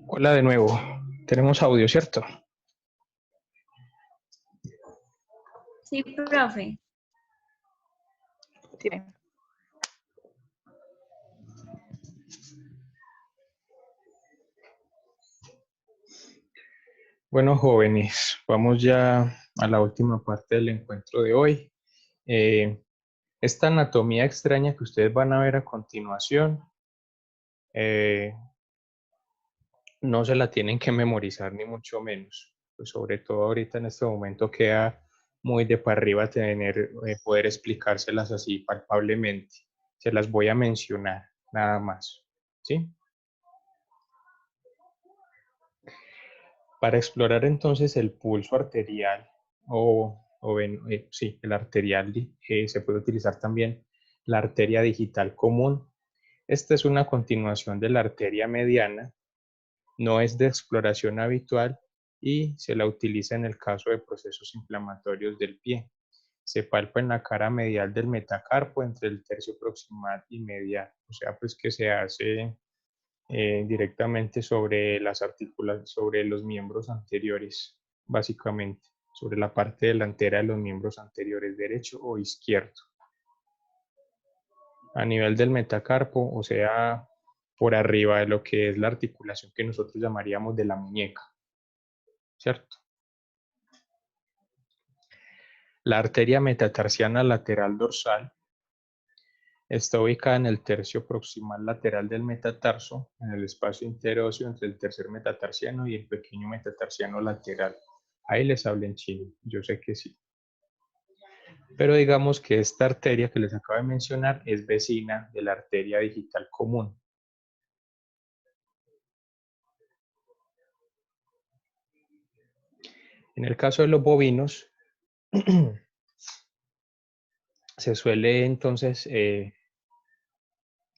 Hola de nuevo. Tenemos audio, ¿cierto? Sí, profe. Tiene. Bueno, jóvenes, vamos ya a la última parte del encuentro de hoy. Esta anatomía extraña que ustedes van a ver a continuación, no se la tienen que memorizar ni mucho menos. Pues sobre todo ahorita en este momento queda muy de para arriba poder explicárselas así palpablemente. Se las voy a mencionar, nada más. ¿Sí? Para explorar entonces el pulso arterial sí, el arterial, se puede utilizar también la arteria digital común. Esta es una continuación de la arteria mediana, no es de exploración habitual y se la utiliza en el caso de procesos inflamatorios del pie. Se palpa en la cara medial del metacarpo entre el tercio proximal y medial, o sea, pues que se hace directamente sobre sobre los miembros anteriores, básicamente, sobre la parte delantera de los miembros anteriores, derecho o izquierdo. A nivel del metacarpo, o sea, por arriba de lo que es la articulación que nosotros llamaríamos de la muñeca, ¿cierto? La arteria metatarsiana lateral dorsal está ubicada en el tercio proximal lateral del metatarso, en el espacio interóseo entre el tercer metatarsiano y el pequeño metatarsiano lateral. Ahí les hablo en chino, yo sé que sí. Pero digamos que esta arteria que les acabo de mencionar es vecina de la arteria digital común. En el caso de los bovinos, se suele entonces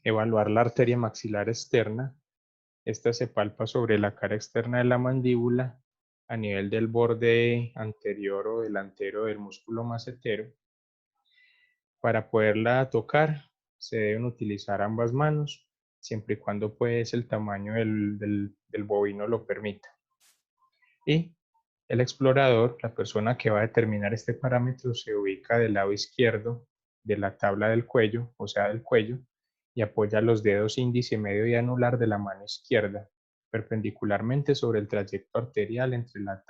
evaluar la arteria maxilar externa. Esta se palpa sobre la cara externa de la mandíbula a nivel del borde anterior o delantero del músculo macetero. Para poderla tocar, se deben utilizar ambas manos, siempre y cuando pues el tamaño del bovino lo permita. Y el explorador, la persona que va a determinar este parámetro, se ubica del lado izquierdo de la tabla del cuello, o sea, del cuello, y apoya los dedos índice, medio y anular de la mano izquierda, perpendicularmente sobre el trayecto arterial entre la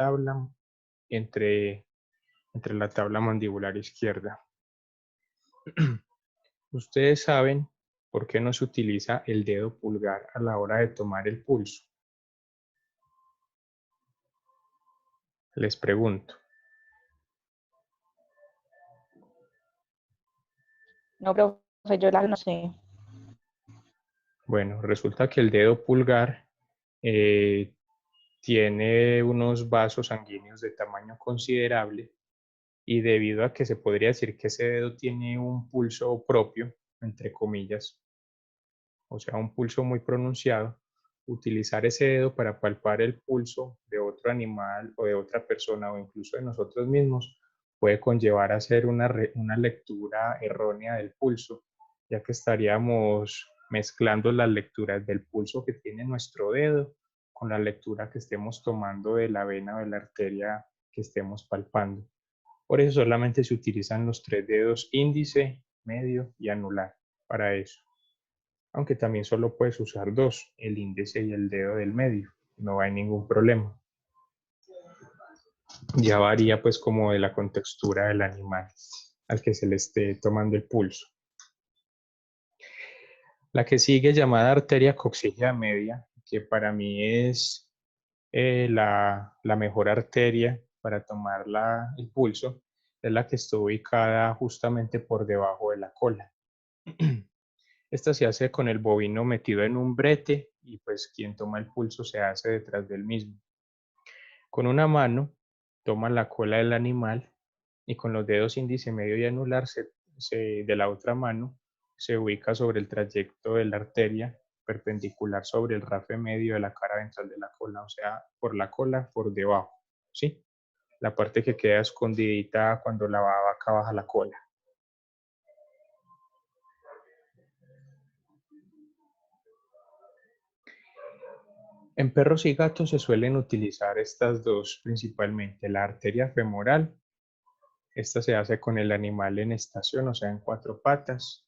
tabla mandibular izquierda. Ustedes saben por qué no se utiliza el dedo pulgar a la hora de tomar el pulso. Les pregunto. No, profe, yo la no sé. Bueno, resulta que el dedo pulgar tiene unos vasos sanguíneos de tamaño considerable y debido a que se podría decir que ese dedo tiene un pulso propio, entre comillas, o sea, un pulso muy pronunciado, utilizar ese dedo para palpar el pulso de otro animal o de otra persona o incluso de nosotros mismos puede conllevar a hacer una lectura errónea del pulso, ya que estaríamos mezclando las lecturas del pulso que tiene nuestro dedo con la lectura que estemos tomando de la vena o de la arteria que estemos palpando. Por eso solamente se utilizan los tres dedos índice, medio y anular para eso. Aunque también solo puedes usar dos, el índice y el dedo del medio, no hay ningún problema. Ya varía pues como de la contextura del animal al que se le esté tomando el pulso. La que sigue, llamada arteria coxígea media, que para mí es la mejor arteria para tomar el pulso, es la que está ubicada justamente por debajo de la cola. Esta se hace con el bovino metido en un brete y pues quien toma el pulso se hace detrás del mismo. Con una mano toma la cola del animal y con los dedos índice, medio y anular de la otra mano se ubica sobre el trayecto de la arteria perpendicular sobre el rafe medio de la cara ventral de la cola, o sea, por la cola por debajo, ¿sí? La parte que queda escondidita cuando la vaca baja la cola. En perros y gatos se suelen utilizar estas dos principalmente, la arteria femoral. Esta se hace con el animal en estación, o sea, en 4 patas,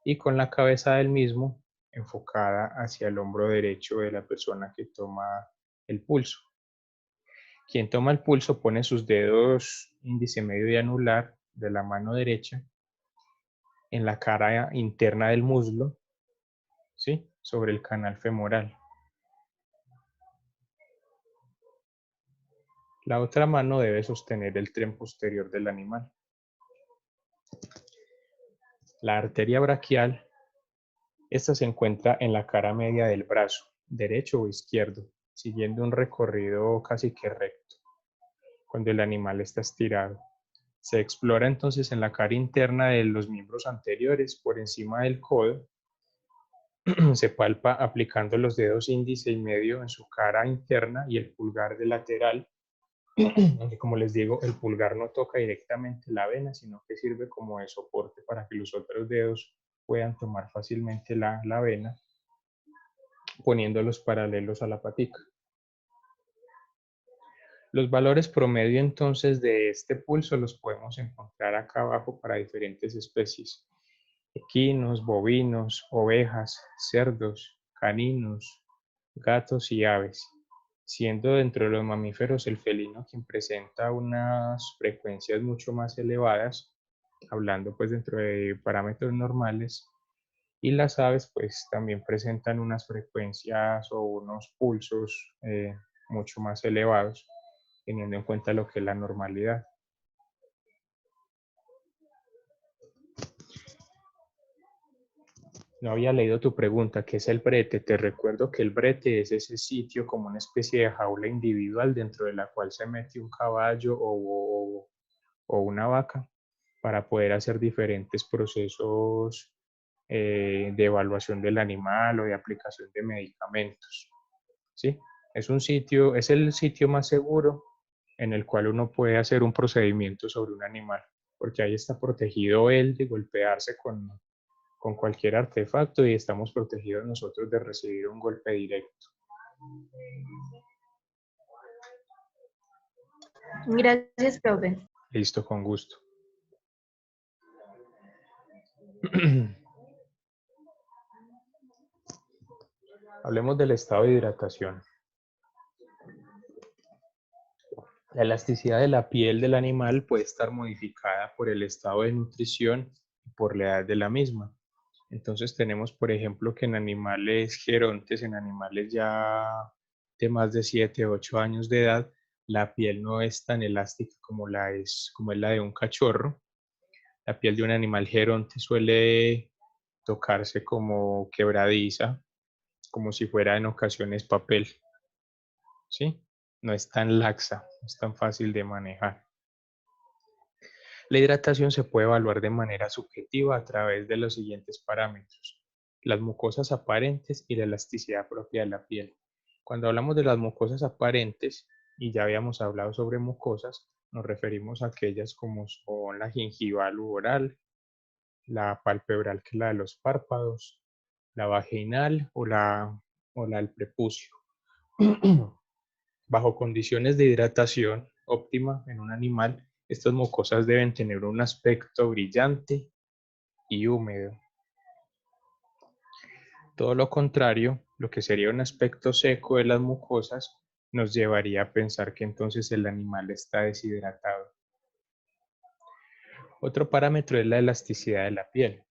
y con la cabeza del mismo enfocada hacia el hombro derecho de la persona que toma el pulso. Quien toma el pulso pone sus dedos índice, medio y anular de la mano derecha en la cara interna del muslo, ¿sí? Sobre el canal femoral. La otra mano debe sostener el tren posterior del animal. La arteria braquial, esta se encuentra en la cara media del brazo, derecho o izquierdo, siguiendo un recorrido casi que recto, cuando el animal está estirado. Se explora entonces en la cara interna de los miembros anteriores, por encima del codo. Se palpa aplicando los dedos índice y medio en su cara interna y el pulgar de lateral, aunque como les digo, el pulgar no toca directamente la vena, sino que sirve como de soporte para que los otros dedos puedan tomar fácilmente la vena, poniéndolos paralelos a la patica. Los valores promedio entonces de este pulso los podemos encontrar acá abajo para diferentes especies: equinos, bovinos, ovejas, cerdos, caninos, gatos y aves, siendo dentro de los mamíferos el felino quien presenta unas frecuencias mucho más elevadas, hablando pues dentro de parámetros normales, y las aves pues también presentan unas frecuencias o unos pulsos mucho más elevados, teniendo en cuenta lo que es la normalidad. No había leído tu pregunta, ¿qué es el brete? Te recuerdo que el brete es ese sitio como una especie de jaula individual dentro de la cual se mete un caballo o una vaca para poder hacer diferentes procesos de evaluación del animal o de aplicación de medicamentos. ¿Sí? Es el sitio más seguro en el cual uno puede hacer un procedimiento sobre un animal, porque ahí está protegido él de golpearse con cualquier artefacto y estamos protegidos nosotros de recibir un golpe directo. Gracias, profe. Listo, con gusto. Hablemos del estado de hidratación. La elasticidad de la piel del animal puede estar modificada por el estado de nutrición y por la edad de la misma. Entonces tenemos, por ejemplo, que en animales gerontes, en animales ya de más de 7 o 8 años de edad, la piel no es tan elástica como es la de un cachorro. La piel de un animal geronte suele tocarse como quebradiza, como si fuera en ocasiones papel, ¿sí? No es tan laxa, no es tan fácil de manejar. La hidratación se puede evaluar de manera subjetiva a través de los siguientes parámetros: las mucosas aparentes y la elasticidad propia de la piel. Cuando hablamos de las mucosas aparentes, y ya habíamos hablado sobre mucosas, nos referimos a aquellas como son la gingival u oral, la palpebral, que es la de los párpados, la vaginal o la del prepucio. Bajo condiciones de hidratación óptima en un animal, estas mucosas deben tener un aspecto brillante y húmedo. Todo lo contrario, lo que sería un aspecto seco de las mucosas, nos llevaría a pensar que entonces el animal está deshidratado. Otro parámetro es la elasticidad de la piel.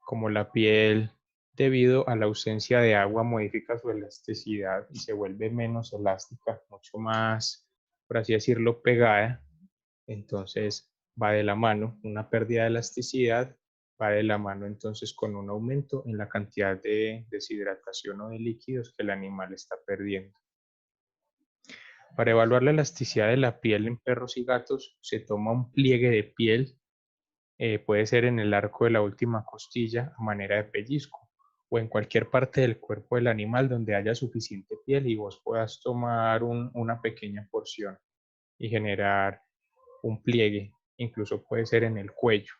Como la piel, debido a la ausencia de agua, modifica su elasticidad y se vuelve menos elástica, mucho más, por así decirlo, pegada, entonces va de la mano una pérdida de elasticidad, va de la mano entonces con un aumento en la cantidad de deshidratación o de líquidos que el animal está perdiendo. Para evaluar la elasticidad de la piel en perros y gatos, se toma un pliegue de piel, puede ser en el arco de la última costilla a manera de pellizco o en cualquier parte del cuerpo del animal donde haya suficiente piel y vos puedas tomar una pequeña porción y generar un pliegue, incluso puede ser en el cuello.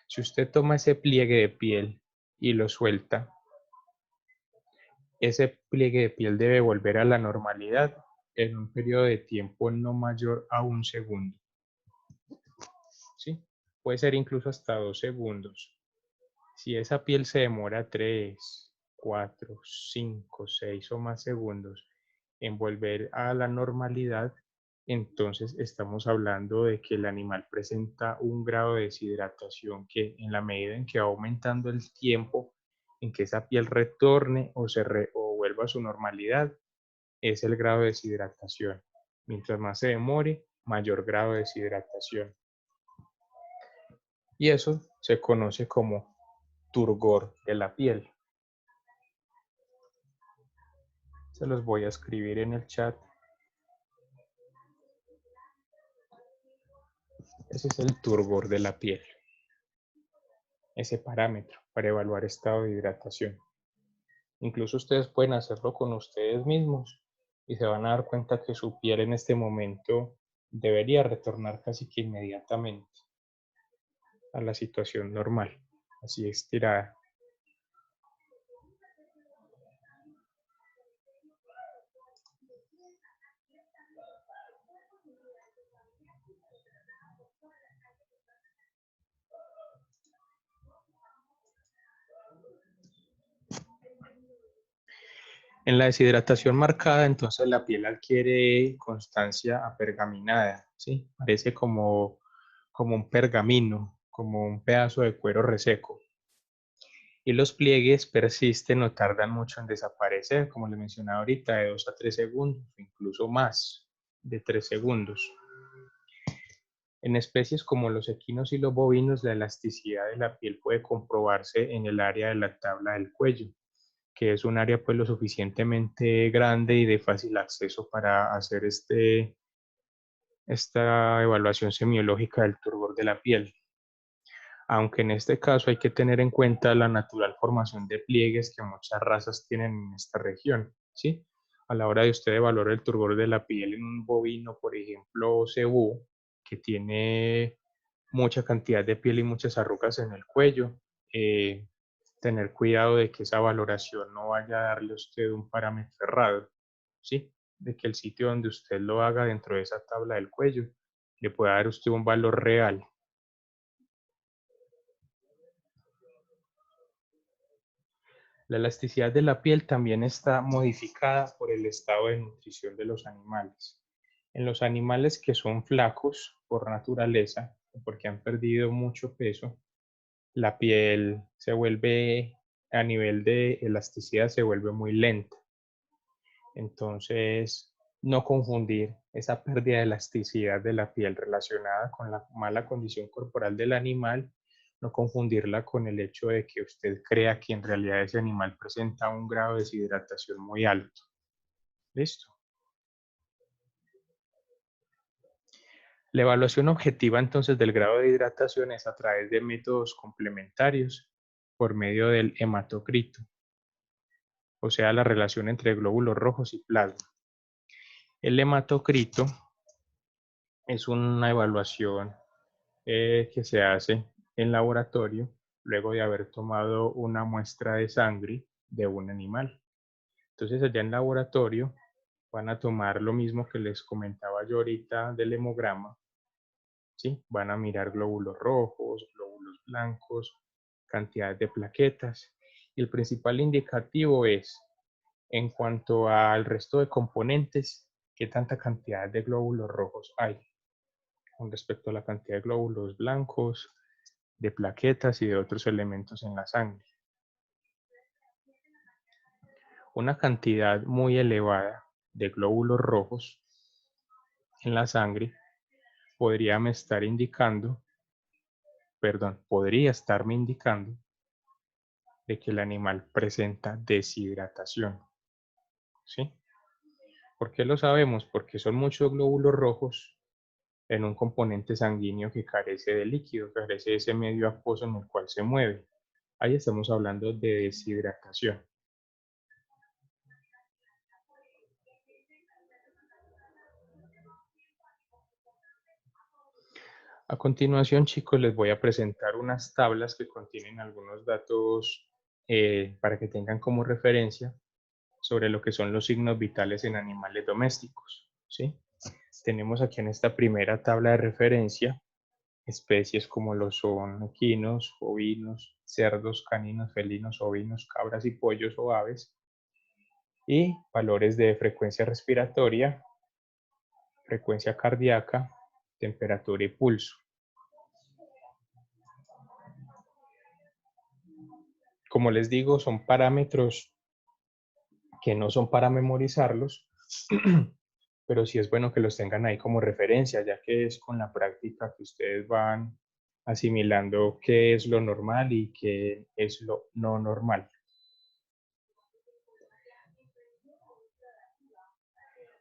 Si usted toma ese pliegue de piel y lo suelta, ese pliegue de piel debe volver a la normalidad en un periodo de tiempo no mayor a 1 segundo. ¿Sí? Puede ser incluso hasta 2 segundos. Si esa piel se demora 3, 4, 5, 6 o más segundos en volver a la normalidad, entonces estamos hablando de que el animal presenta un grado de deshidratación que en la medida en que va aumentando el tiempo en que esa piel retorne o vuelva a su normalidad, es el grado de deshidratación. Mientras más se demore, mayor grado de deshidratación. Y eso se conoce como turgor de la piel. Se los voy a escribir en el chat. Ese es el turgor de la piel. Ese parámetro para evaluar estado de hidratación. Incluso ustedes pueden hacerlo con ustedes mismos y se van a dar cuenta que su piel en este momento debería retornar casi que inmediatamente a la situación normal, así estirada. En la deshidratación marcada, entonces la piel adquiere constancia apergaminada, ¿sí? Parece como un pergamino, como un pedazo de cuero reseco. Y los pliegues persisten o tardan mucho en desaparecer, como le mencionaba ahorita, de 2 a 3 segundos, incluso más de 3 segundos. En especies como los equinos y los bovinos, la elasticidad de la piel puede comprobarse en el área de la tabla del cuello, que es un área pues lo suficientemente grande y de fácil acceso para hacer esta evaluación semiológica del turgor de la piel. Aunque en este caso hay que tener en cuenta la natural formación de pliegues que muchas razas tienen en esta región, ¿sí? A la hora de usted evaluar el turgor de la piel en un bovino, por ejemplo, cebú, que tiene mucha cantidad de piel y muchas arrugas en el cuello, tener cuidado de que esa valoración no vaya a darle a usted un parámetro errado, ¿sí? De que el sitio donde usted lo haga dentro de esa tabla del cuello le pueda dar a usted un valor real. La elasticidad de la piel también está modificada por el estado de nutrición de los animales. En los animales que son flacos por naturaleza, porque han perdido mucho peso, la piel se vuelve, a nivel de elasticidad, se vuelve muy lenta. Entonces, no confundir esa pérdida de elasticidad de la piel relacionada con la mala condición corporal del animal, no confundirla con el hecho de que usted crea que en realidad ese animal presenta un grado de deshidratación muy alto. ¿Listo? La evaluación objetiva entonces del grado de hidratación es a través de métodos complementarios por medio del hematocrito, o sea, la relación entre glóbulos rojos y plasma. El hematocrito es una evaluación que se hace en laboratorio luego de haber tomado una muestra de sangre de un animal. Entonces allá en laboratorio van a tomar lo mismo que les comentaba yo ahorita del hemograma, ¿sí? Van a mirar glóbulos rojos, glóbulos blancos, cantidad de plaquetas. Y el principal indicativo es En cuanto al resto de componentes, ¿qué tanta cantidad de glóbulos rojos hay con respecto a la cantidad de glóbulos blancos, de plaquetas y de otros elementos en la sangre? Una cantidad muy elevada de glóbulos rojos en la sangre podría estarme indicando de que el animal presenta deshidratación, ¿sí? ¿Por qué lo sabemos? Porque son muchos glóbulos rojos en un componente sanguíneo que carece de líquido, carece de ese medio acuoso en el cual se mueve. Ahí estamos hablando de deshidratación. A continuación, chicos, les voy a presentar unas tablas que contienen algunos datos para que tengan como referencia sobre lo que son los signos vitales en animales domésticos, ¿sí? Tenemos aquí en esta primera tabla de referencia especies como lo son equinos, ovinos, cerdos, caninos, felinos, ovinos, cabras y pollos o aves, y valores de frecuencia respiratoria, frecuencia cardíaca, temperatura y pulso. Como les digo, son parámetros que no son para memorizarlos, pero sí es bueno que los tengan ahí como referencia, ya que es con la práctica que ustedes van asimilando qué es lo normal y qué es lo no normal.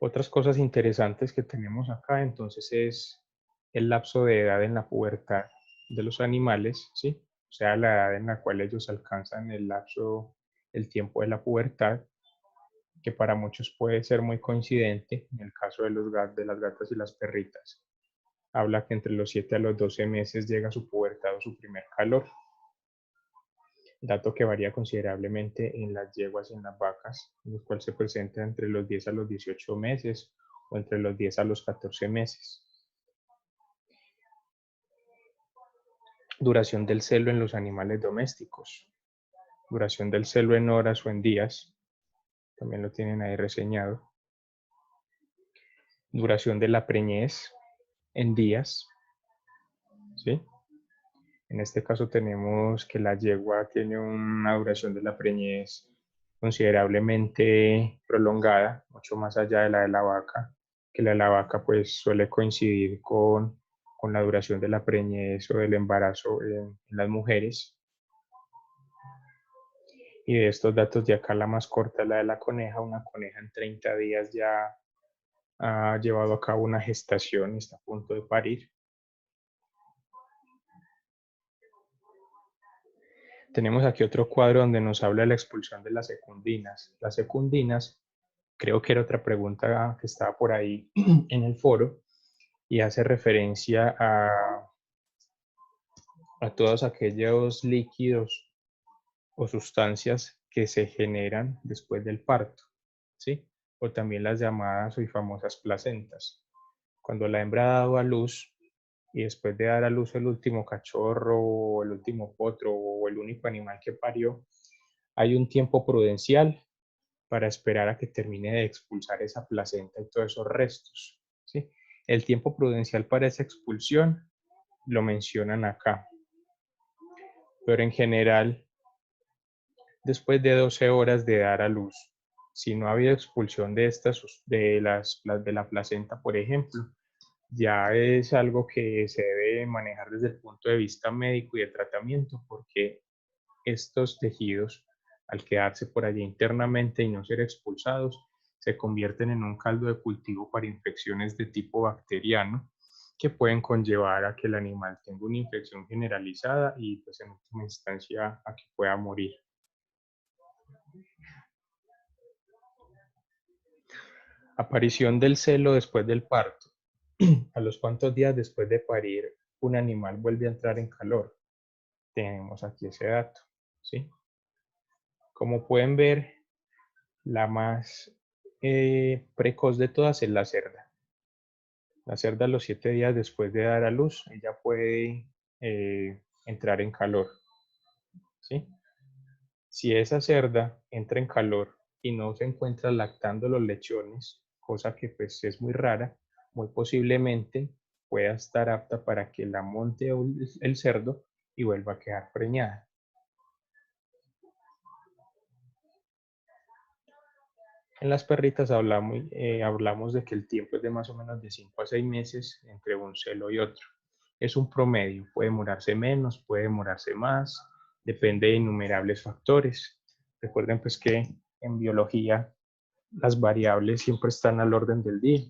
Otras cosas interesantes que tenemos acá entonces es el lapso de edad en la pubertad de los animales, ¿sí? O sea, la edad en la cual ellos alcanzan el tiempo de la pubertad, que para muchos puede ser muy coincidente en el caso de las gatas y las perritas. Habla que entre los 7 a los 12 meses llega su pubertad o su primer calor, dato que varía considerablemente en las yeguas y en las vacas, en los cuales se presenta entre los 10 a los 18 meses o entre los 10 a los 14 meses. Duración del celo en los animales domésticos. Duración del celo en horas o en días. También lo tienen ahí reseñado. Duración de la preñez en días. ¿Sí? En este caso tenemos que la yegua tiene una duración de la preñez considerablemente prolongada, mucho más allá de la de la vaca, que la de la vaca pues suele coincidir con la duración de la preñez o del embarazo en las mujeres. Y de estos datos de acá la más corta es la de la coneja. Una coneja en 30 días ya ha llevado a cabo una gestación y está a punto de parir. Tenemos aquí otro cuadro donde nos habla de la expulsión de las secundinas. Las secundinas, creo que era otra pregunta que estaba por ahí en el foro, y hace referencia a todos aquellos líquidos o sustancias que se generan después del parto, ¿sí? O también las llamadas y famosas placentas. Cuando la hembra ha dado a luz y después de dar a luz el último cachorro o el último potro o el único animal que parió, hay un tiempo prudencial para esperar a que termine de expulsar esa placenta y todos esos restos, ¿sí? El tiempo prudencial para esa expulsión lo mencionan acá, pero en general, después de 12 horas de dar a luz, si no ha habido expulsión de la placenta, por ejemplo, ya es algo que se debe manejar desde el punto de vista médico y de tratamiento, porque estos tejidos, al quedarse por allí internamente y no ser expulsados, se convierten en un caldo de cultivo para infecciones de tipo bacteriano que pueden conllevar a que el animal tenga una infección generalizada y pues en última instancia a que pueda morir. Aparición del celo después del parto. ¿A los cuántos días después de parir un animal vuelve a entrar en calor? Tenemos aquí ese dato, ¿sí? Como pueden ver, la más precoz de todas es la cerda. La cerda a los 7 días después de dar a luz, ella puede entrar en calor, ¿sí? Si esa cerda entra en calor y no se encuentra lactando los lechones, cosa que pues es muy rara, muy posiblemente pueda estar apta para que la monte el cerdo y vuelva a quedar preñada. En las perritas hablamos de que el tiempo es de más o menos de 5 a 6 meses entre un celo y otro. Es un promedio, puede demorarse menos, puede demorarse más, depende de innumerables factores. Recuerden pues que en biología las variables siempre están al orden del día.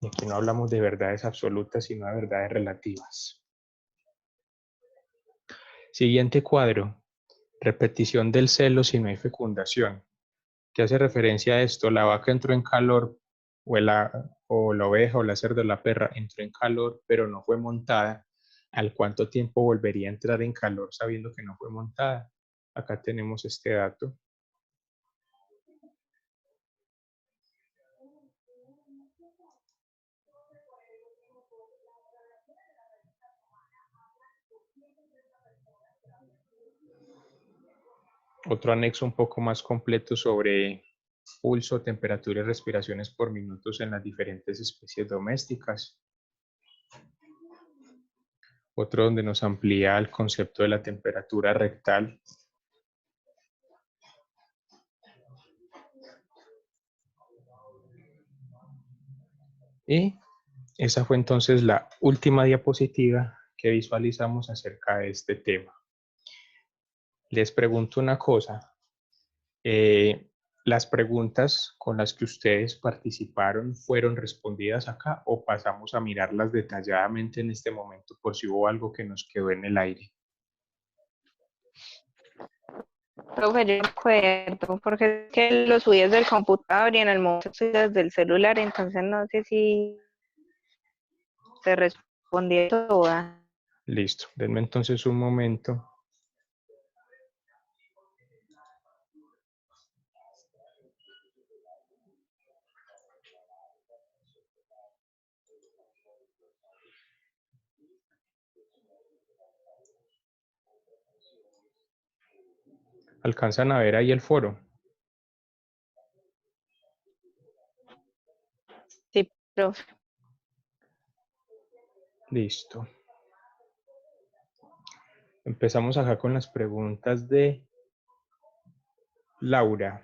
Y aquí no hablamos de verdades absolutas, sino de verdades relativas. Siguiente cuadro. Repetición del celo si no hay fecundación. ¿Qué hace referencia a esto? La vaca entró en calor o la oveja o la cerda o la perra entró en calor, pero no fue montada. ¿Al cuánto tiempo volvería a entrar en calor sabiendo que no fue montada? Acá tenemos este dato. Otro anexo un poco más completo sobre pulso, temperatura y respiraciones por minutos en las diferentes especies domésticas. Otro donde nos amplía el concepto de la temperatura rectal. Y esa fue entonces la última diapositiva que visualizamos acerca de este tema. Les pregunto una cosa. ¿Las preguntas con las que ustedes participaron fueron respondidas acá o pasamos a mirarlas detalladamente en este momento por si hubo algo que nos quedó en el aire? Profe, yo me acuerdo, porque es que lo subí desde el computador y en el momento estoy desde el celular, entonces no sé si te respondí toda. Listo, denme entonces un momento. ¿Alcanzan a ver ahí el foro? Sí, profe. Listo. Empezamos acá con las preguntas de Laura.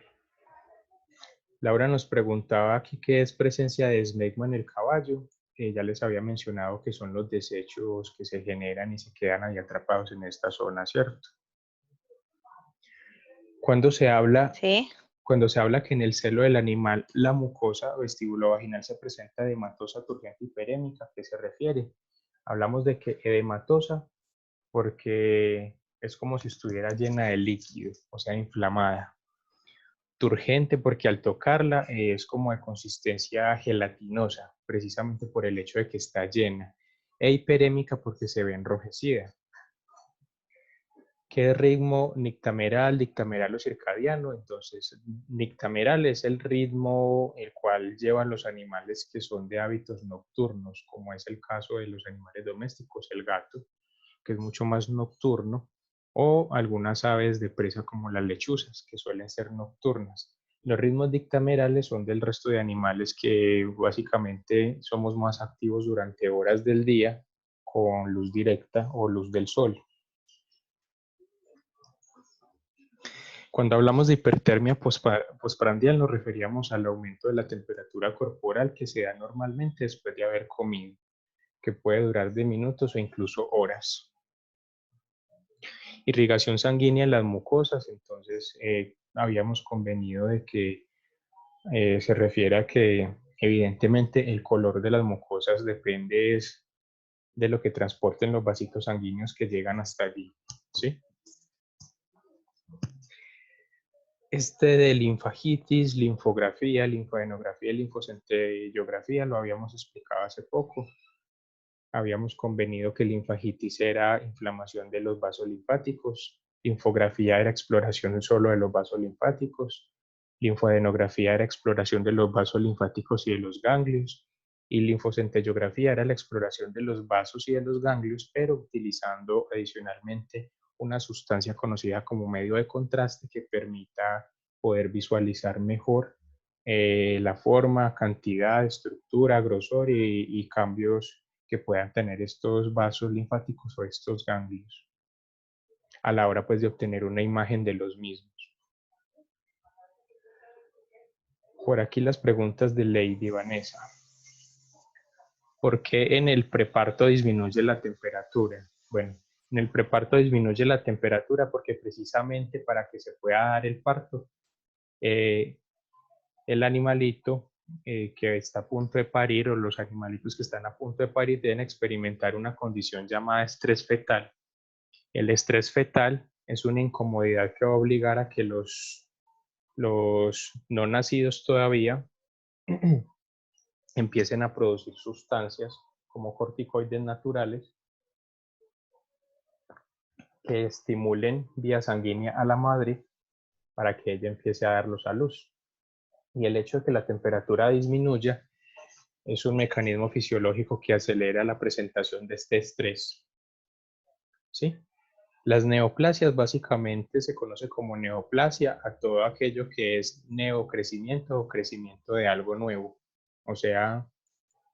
Laura nos preguntaba aquí qué es presencia de esmegma en el caballo. Ya les había mencionado que son los desechos que se generan y se quedan ahí atrapados en esta zona, ¿cierto? Cuando se habla Sí. Cuando se habla que en el celo del animal la mucosa vestibulovaginal se presenta edematosa, turgente y perémica, ¿a qué se refiere? Hablamos de que edematosa porque es como si estuviera llena de líquido, o sea, inflamada. Turgente porque al tocarla es como de consistencia gelatinosa, precisamente por el hecho de que está llena. E hiperémica porque se ve enrojecida. ¿Qué ritmo dictameral o circadiano? Entonces, dictameral es el ritmo el cual llevan los animales que son de hábitos nocturnos, como es el caso de los animales domésticos, el gato, que es mucho más nocturno, o algunas aves de presa como las lechuzas, que suelen ser nocturnas. Los ritmos dictamerales son del resto de animales que básicamente somos más activos durante horas del día con luz directa o luz del sol. Cuando hablamos de hipertermia postprandial nos referíamos al aumento de la temperatura corporal que se da normalmente después de haber comido, que puede durar de minutos o incluso horas. Irrigación sanguínea en las mucosas, entonces habíamos convenido de que se refiere a que evidentemente el color de las mucosas depende de lo que transporten los vasitos sanguíneos que llegan hasta allí, ¿sí? De linfagitis, linfografía, linfadenografía y linfocenteriografía lo habíamos explicado hace poco. Habíamos convenido que linfagitis era inflamación de los vasos linfáticos, linfografía era exploración solo de los vasos linfáticos, linfadenografía era exploración de los vasos linfáticos y de los ganglios, y linfocenteriografía era la exploración de los vasos y de los ganglios, pero utilizando adicionalmente una sustancia conocida como medio de contraste que permita poder visualizar mejor la forma, cantidad, estructura, grosor y cambios que puedan tener estos vasos linfáticos o estos ganglios a la hora pues de obtener una imagen de los mismos. Por aquí las preguntas de Lady Vanessa. ¿Por qué en el preparto disminuye la temperatura? Bueno, en el preparto disminuye la temperatura porque precisamente para que se pueda dar el parto, el animalito que está a punto de parir o los animalitos que están a punto de parir deben experimentar una condición llamada estrés fetal. El estrés fetal es una incomodidad que va a obligar a que los no nacidos todavía empiecen a producir sustancias como corticoides naturales que estimulen vía sanguínea a la madre para que ella empiece a darlos a luz. Y el hecho de que la temperatura disminuya es un mecanismo fisiológico que acelera la presentación de este estrés. ¿Sí? Las neoplasias básicamente se conoce como neoplasia a todo aquello que es neocrecimiento o crecimiento de algo nuevo. O sea,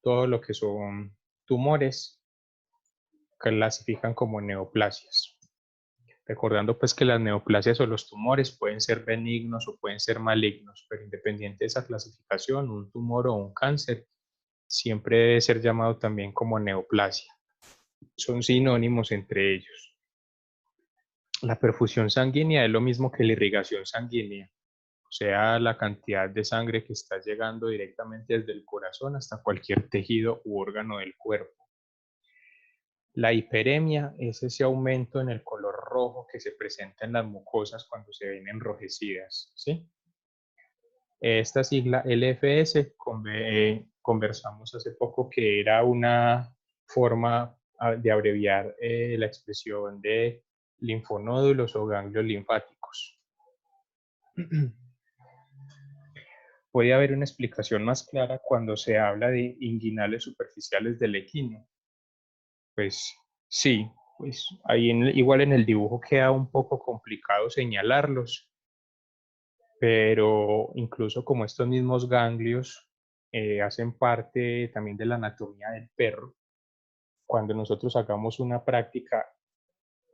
todo lo que son tumores clasifican como neoplasias. Recordando pues que las neoplasias o los tumores pueden ser benignos o pueden ser malignos, pero independiente de esa clasificación, un tumor o un cáncer siempre debe ser llamado también como neoplasia. Son sinónimos entre ellos. La perfusión sanguínea es lo mismo que la irrigación sanguínea, o sea, la cantidad de sangre que está llegando directamente desde el corazón hasta cualquier tejido u órgano del cuerpo. La hiperemia es ese aumento en el color rojo que se presenta en las mucosas cuando se ven enrojecidas, ¿sí? Esta sigla LFS conversamos hace poco que era una forma de abreviar la expresión de linfonódulos o ganglios linfáticos. ¿Puede haber una explicación más clara cuando se habla de inguinales superficiales del equino? Pues sí, pues ahí igual en el dibujo queda un poco complicado señalarlos, pero incluso como estos mismos ganglios hacen parte también de la anatomía del perro, cuando nosotros hagamos una práctica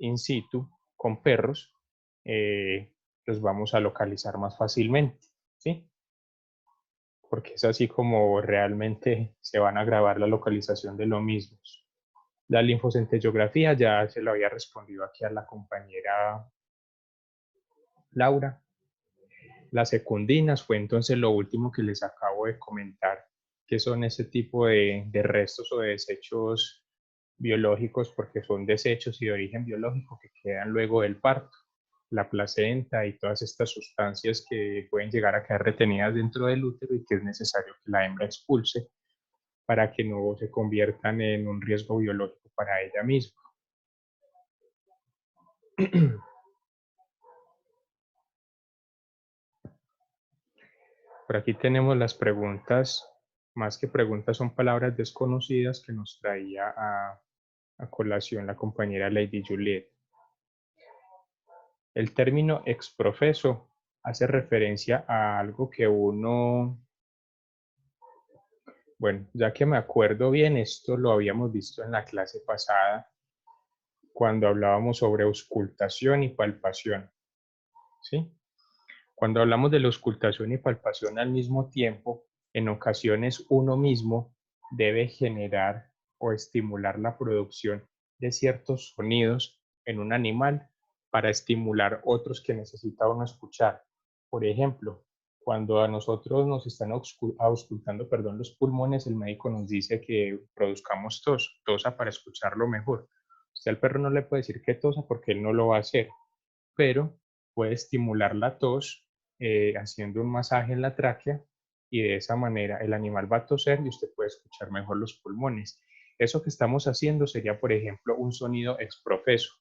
in situ con perros, los vamos a localizar más fácilmente, ¿sí? Porque es así como realmente se van a grabar la localización de los mismos. La linfocentellografía ya se lo había respondido aquí a la compañera Laura. Las secundinas fue entonces lo último que les acabo de comentar, que son ese tipo de restos o de desechos biológicos, porque son desechos y de origen biológico que quedan luego del parto, la placenta y todas estas sustancias que pueden llegar a quedar retenidas dentro del útero y que es necesario que la hembra expulse para que no se conviertan en un riesgo biológico para ella misma. Por aquí tenemos las preguntas, más que preguntas son palabras desconocidas que nos traía a colación la compañera Lady Juliet. El término exprofeso hace referencia a algo que uno, bueno, ya que me acuerdo bien, esto lo habíamos visto en la clase pasada cuando hablábamos sobre auscultación y palpación, ¿sí? Cuando hablamos de la auscultación y palpación al mismo tiempo, en ocasiones uno mismo debe generar o estimular la producción de ciertos sonidos en un animal para estimular otros que necesita uno escuchar. Por ejemplo, cuando a nosotros nos están auscultando, los pulmones, el médico nos dice que produzcamos tosa para escucharlo mejor. Usted al perro no le puede decir que tosa porque él no lo va a hacer, pero puede estimular la tos haciendo un masaje en la tráquea y de esa manera el animal va a toser y usted puede escuchar mejor los pulmones. Eso que estamos haciendo sería, por ejemplo, un sonido exprofeso.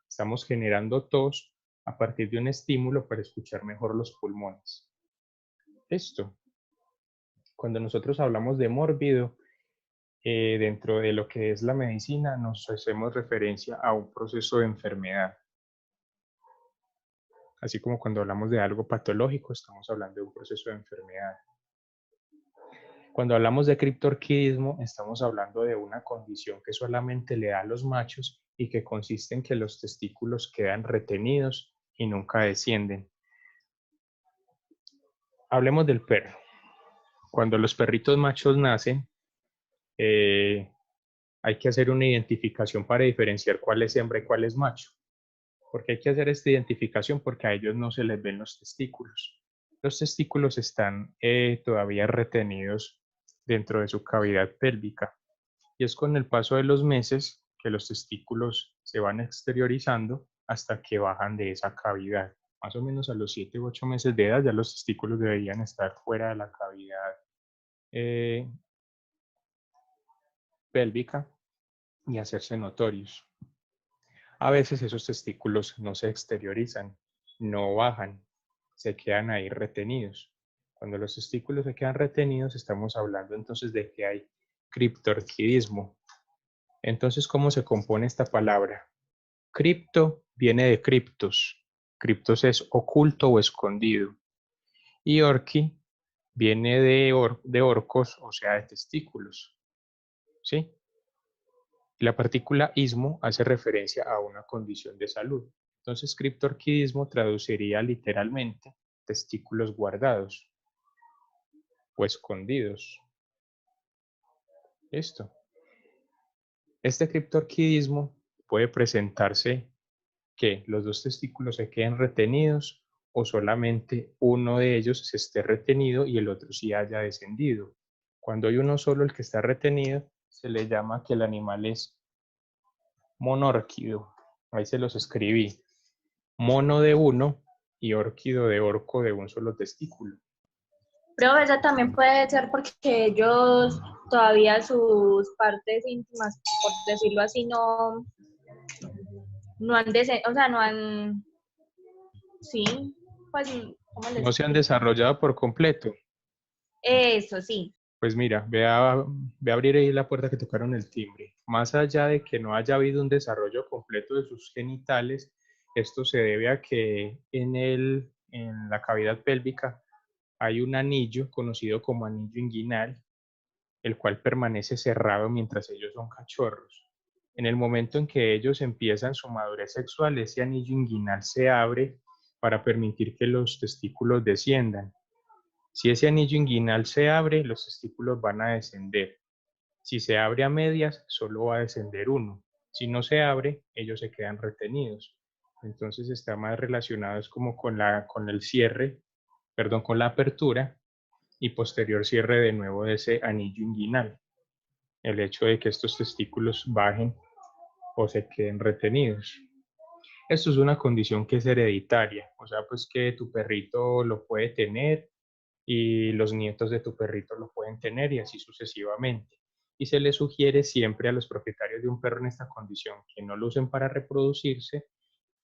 Estamos generando tos a partir de un estímulo para escuchar mejor los pulmones. Esto, cuando nosotros hablamos de mórbido, dentro de lo que es la medicina, nos hacemos referencia a un proceso de enfermedad. Así como cuando hablamos de algo patológico, estamos hablando de un proceso de enfermedad. Cuando hablamos de criptorquidismo, estamos hablando de una condición que solamente le da a los machos y que consiste en que los testículos quedan retenidos y nunca descienden. Hablemos del perro. Cuando los perritos machos nacen, hay que hacer una identificación para diferenciar cuál es hembra y cuál es macho. ¿Por qué hay que hacer esta identificación? Porque a ellos no se les ven los testículos. Los testículos están todavía retenidos dentro de su cavidad pélvica. Y es con el paso de los meses que los testículos se van exteriorizando hasta que bajan de esa cavidad. Más o menos a los 7 u 8 meses de edad ya los testículos deberían estar fuera de la cavidad pélvica y hacerse notorios. A veces esos testículos no se exteriorizan, no bajan, se quedan ahí retenidos. Cuando los testículos se quedan retenidos, estamos hablando entonces de que hay criptorquidismo. Entonces, ¿cómo se compone esta palabra? Cripto viene de criptos. Criptos es oculto o escondido. Y orqui viene de orcos, o sea, de testículos. ¿Sí? La partícula ismo hace referencia a una condición de salud. Entonces, criptorquidismo traduciría literalmente testículos guardados o escondidos. Esto. Este criptorquidismo puede presentarse que los dos testículos se queden retenidos o solamente uno de ellos se esté retenido y el otro sí haya descendido. Cuando hay uno solo el que está retenido, se le llama que el animal es monórquido. Ahí se los escribí. Mono de uno y órquido de orco de un solo testículo. Pero eso también puede ser porque ellos todavía sus partes íntimas, por decirlo así, no han, o sea, no han, sí, pues, ¿cómo les No se han explico? desarrollado por completo. Eso, sí. Pues mira, ve a abrir ahí la puerta que tocaron el timbre. Más allá de que no haya habido un desarrollo completo de sus genitales, esto se debe a que en la cavidad pélvica hay un anillo conocido como anillo inguinal, el cual permanece cerrado mientras ellos son cachorros. En el momento en que ellos empiezan su madurez sexual, ese anillo inguinal se abre para permitir que los testículos desciendan. Si ese anillo inguinal se abre, los testículos van a descender. Si se abre a medias, solo va a descender uno. Si no se abre, ellos se quedan retenidos. Entonces está más relacionado es como con el cierre, perdón, con la apertura y posterior cierre de nuevo de ese anillo inguinal. El hecho de que estos testículos bajen o se queden retenidos. Esto es una condición que es hereditaria, o sea, pues que tu perrito lo puede tener y los nietos de tu perrito lo pueden tener y así sucesivamente. Y se le sugiere siempre a los propietarios de un perro en esta condición que no lo usen para reproducirse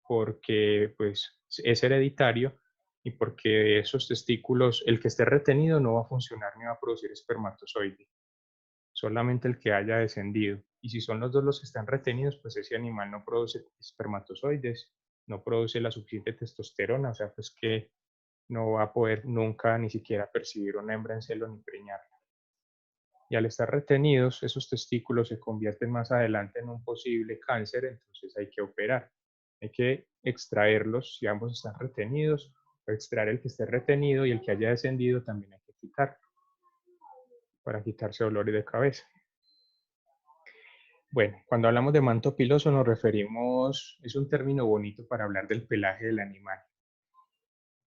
porque pues es hereditario y porque esos testículos, el que esté retenido no va a funcionar ni va a producir espermatozoide, solamente el que haya descendido. Y si son los dos los que están retenidos, pues ese animal no produce espermatozoides, no produce la suficiente testosterona, o sea, pues que no va a poder nunca ni siquiera percibir una hembra en celo ni preñarla. Y al estar retenidos, esos testículos se convierten más adelante en un posible cáncer, entonces hay que operar. Hay que extraerlos si ambos están retenidos, o extraer el que esté retenido y el que haya descendido también hay que quitarlo para quitarse dolores de cabeza. Bueno, cuando hablamos de manto piloso nos referimos, es un término bonito para hablar del pelaje del animal.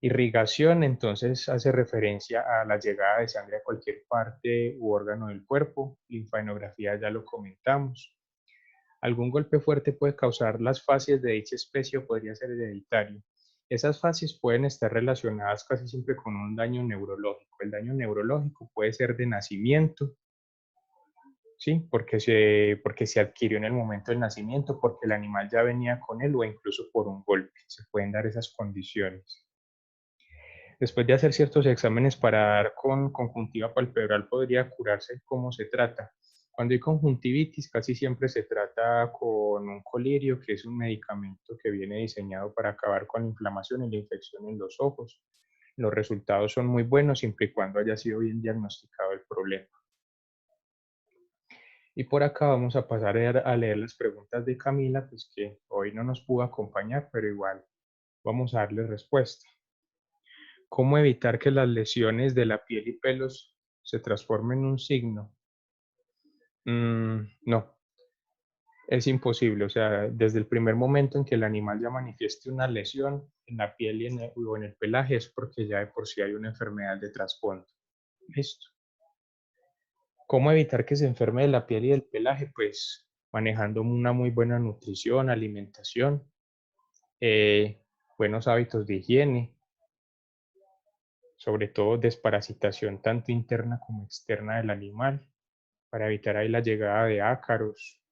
Irrigación, entonces, hace referencia a la llegada de sangre a cualquier parte u órgano del cuerpo. Linfadenografía ya lo comentamos. Algún golpe fuerte puede causar las fasias de dicha especie o podría ser hereditario. Esas fasias pueden estar relacionadas casi siempre con un daño neurológico. El daño neurológico puede ser de nacimiento, ¿sí? Porque se adquirió en el momento del nacimiento, porque el animal ya venía con él o incluso por un golpe. Se pueden dar esas condiciones. Después de hacer ciertos exámenes para dar con conjuntiva palpebral podría curarse. ¿Cómo se trata? Cuando hay conjuntivitis, casi siempre se trata con un colirio, que es un medicamento que viene diseñado para acabar con la inflamación y la infección en los ojos. Los resultados son muy buenos siempre y cuando haya sido bien diagnosticado el problema. Y por acá vamos a pasar a leer las preguntas de Camila, pues que hoy no nos pudo acompañar, pero igual vamos a darle respuesta. ¿Cómo evitar que las lesiones de la piel y pelos se transformen en un signo? No, es imposible. O sea, desde el primer momento en que el animal ya manifieste una lesión en la piel o en el pelaje es porque ya de por sí hay una enfermedad de trasfondo. Listo. ¿Cómo evitar que se enferme de la piel y del pelaje? Pues manejando una muy buena nutrición, alimentación, buenos hábitos de higiene, sobre todo desparasitación tanto interna como externa del animal, para evitar ahí la llegada de ácaros,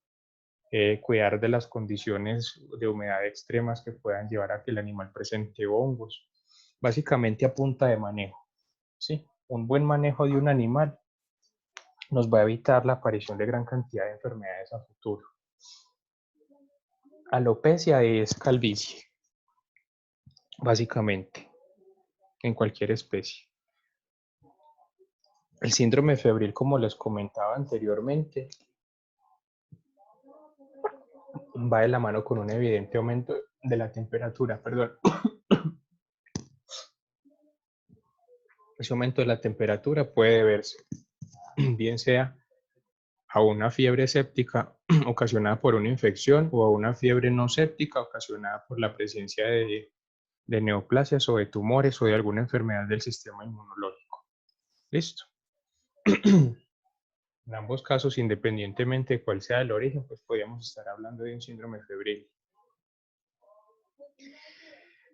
cuidar de las condiciones de humedad extremas que puedan llevar a que el animal presente hongos, básicamente a punta de manejo. ¿Sí? Un buen manejo de un animal nos va a evitar la aparición de gran cantidad de enfermedades a futuro. Alopecia es calvicie, básicamente, en cualquier especie. El síndrome febril, como les comentaba anteriormente, va de la mano con un evidente aumento de la temperatura, perdón. Ese aumento de la temperatura puede deberse, bien sea a una fiebre séptica ocasionada por una infección o a una fiebre no séptica ocasionada por la presencia de neoplasias o de tumores o de alguna enfermedad del sistema inmunológico. Listo. En ambos casos, independientemente de cuál sea el origen, pues podríamos estar hablando de un síndrome febril.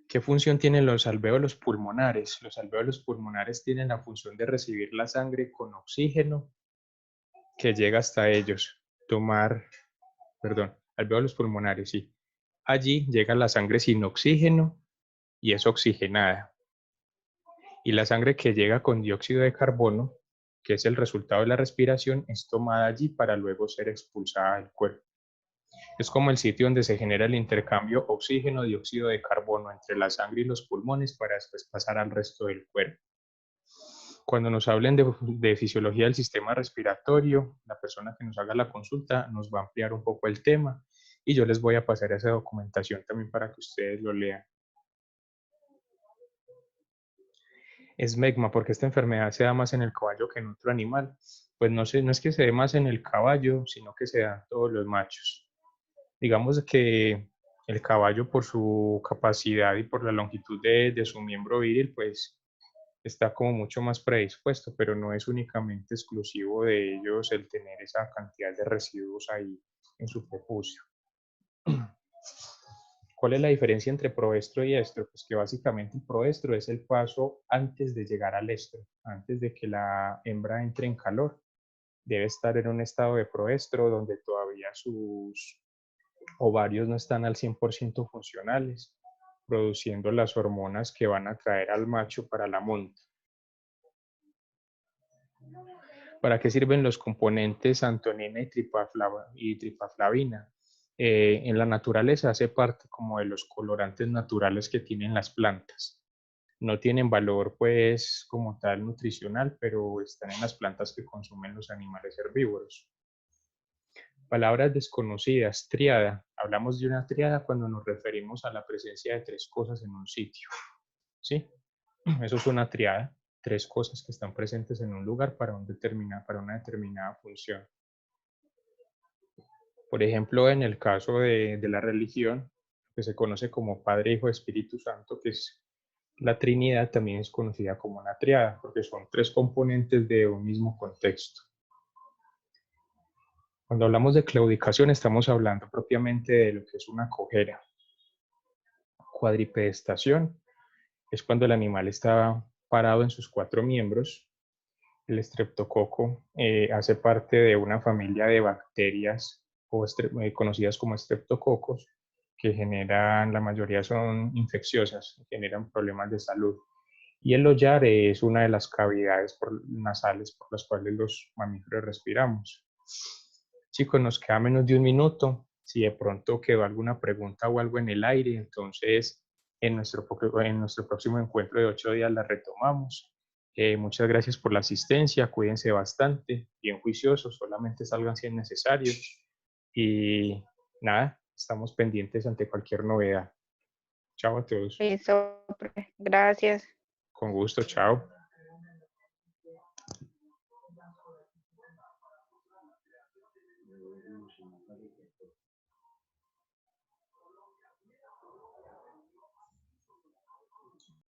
¿Qué función tienen los alvéolos pulmonares? Los alvéolos pulmonares tienen la función de recibir la sangre con oxígeno que llega hasta ellos. Alvéolos pulmonares, sí. Allí llega la sangre sin oxígeno y es oxigenada. Y la sangre que llega con dióxido de carbono, que es el resultado de la respiración, es tomada allí para luego ser expulsada del cuerpo. Es como el sitio donde se genera el intercambio oxígeno-dióxido de carbono entre la sangre y los pulmones para después pasar al resto del cuerpo. Cuando nos hablen de fisiología del sistema respiratorio, la persona que nos haga la consulta nos va a ampliar un poco el tema y yo les voy a pasar esa documentación también para que ustedes lo lean. Esmegma, porque esta enfermedad se da más en el caballo que en otro animal. Pues no es que se dé más en el caballo, sino que se da en todos los machos. Digamos que el caballo, por su capacidad y por la longitud de su miembro viril, pues está como mucho más predispuesto, pero no es únicamente exclusivo de ellos el tener esa cantidad de residuos ahí en su prepucio. ¿Cuál es la diferencia entre proestro y estro? Pues que básicamente el proestro es el paso antes de llegar al estro, antes de que la hembra entre en calor. Debe estar en un estado de proestro donde todavía sus ovarios no están al 100% funcionales, produciendo las hormonas que van a atraer al macho para la monta. ¿Para qué sirven los componentes antonina y tripaflavina? En la naturaleza hace parte como de los colorantes naturales que tienen las plantas. No tienen valor pues como tal nutricional, pero están en las plantas que consumen los animales herbívoros. Palabras desconocidas, tríada. Hablamos de una tríada cuando nos referimos a la presencia de tres cosas en un sitio. ¿Sí? Eso es una tríada. Tres cosas que están presentes en un lugar para una determinada función. Por ejemplo, en el caso de la religión, que se conoce como Padre, Hijo, Espíritu Santo, que es la Trinidad, también es conocida como una tríada, porque son tres componentes de un mismo contexto. Cuando hablamos de claudicación, estamos hablando propiamente de lo que es una cojera. Cuadripedestación es cuando el animal está parado en sus cuatro miembros. El estreptococo hace parte de una familia de bacterias conocidas como estreptococos que generan, la mayoría son infecciosas, generan problemas de salud. Y el hollar es una de las cavidades nasales por las cuales los mamíferos respiramos. Chicos, nos queda menos de un minuto. Si de pronto quedó alguna pregunta o algo en el aire, entonces en nuestro próximo encuentro de 8 días la retomamos. Muchas gracias por la asistencia, cuídense bastante, bien juiciosos, solamente salgan si es necesario. Y nada, estamos pendientes ante cualquier novedad. Chao a todos. Listo, profe. Gracias. Con gusto, chao.